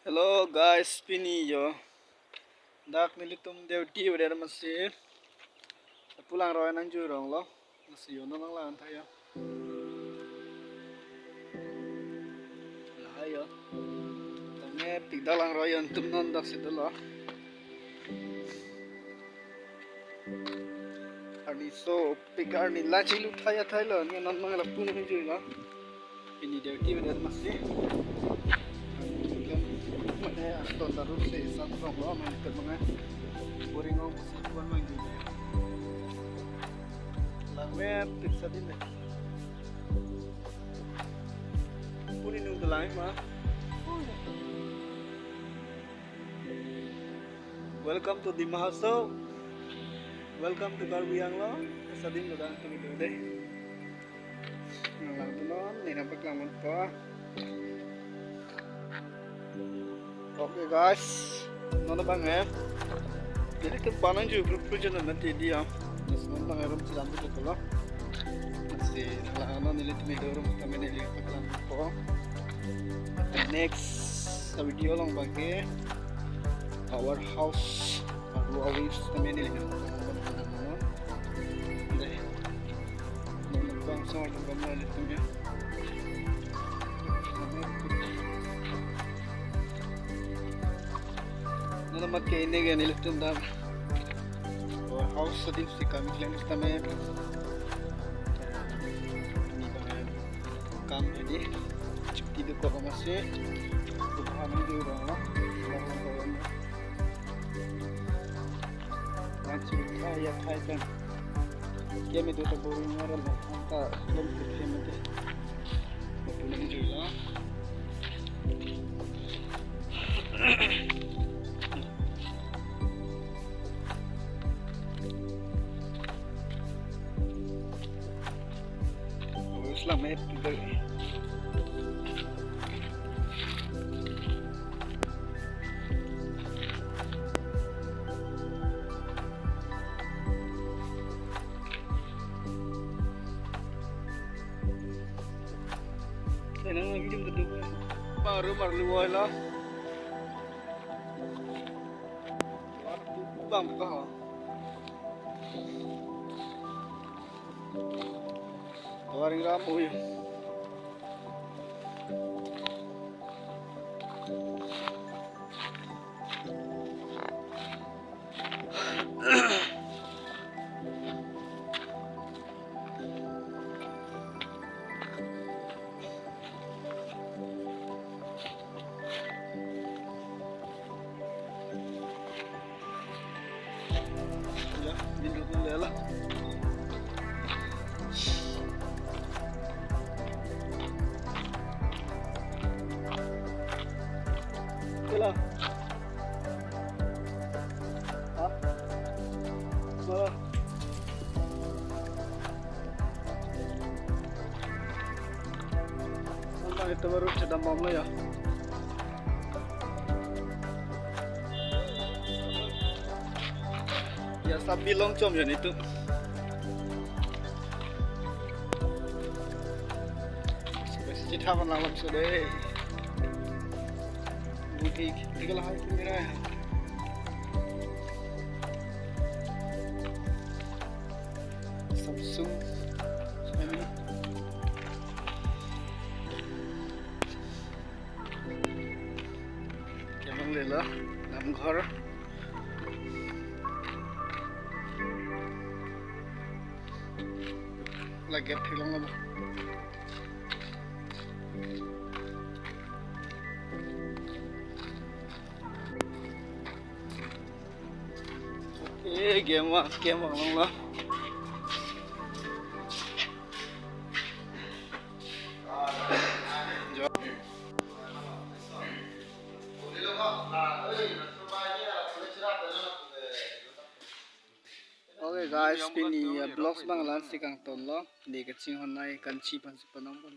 Hello guys, Pini yo. Dak nilitum deuti udah masih. Pulang roy nang jurong lo. Masih yo nang lan tayo. Lah yo. Tame pigdalang roy antum non dak situ lo. Ani so pigar ni laci lu thaya lo ni non mang lapun nang juri lo. Pini deuti udah masih. Mana aston darus se samsung lo man ket mga. Boring om si tuan mang juri. Lame tiksa din eh. Puni nung dalay ma. Welcome to the Mahasau. Welcome to Karbi Anglong. Sadim lo dang kami dode. Lang tunon, ni nampak lang po. Okay guys, nono bang eh. Jadi ke panang juga grup nanti dia. Namun bang erum silam tu betul lah. Masih lah ano nilit midorum kami nilit lang po. Next sa video lang bagi our house baru awis kami nilit sama gambar itu ya. Nana makke ini kan ilitun dah. House sedih sih kami klien kita me. Ini bahan kami jadi cuti itu kok masih. Bukan di rumah. Macam kaya kan. Kami itu tak boleh ngaral angka lebih kami tu boleh juga. Selamat juga. Nang lagi jam kedua baru marluai lah bang kah tawarin ramu ya lah. Itulah. Hah? Malah. Nampak itu baru sedang mau ya. Ya sapi longcom ya itu. Spesies apa nama sudah? Bukti tiga lah itu merah. Samsung. Ini. Kemang lela, dalam घर. Lagi film apa? Game lang lah. Okay guys, pini vlogs bang lan si kang ton lo. Di kecing honai kanci pan si panong pun.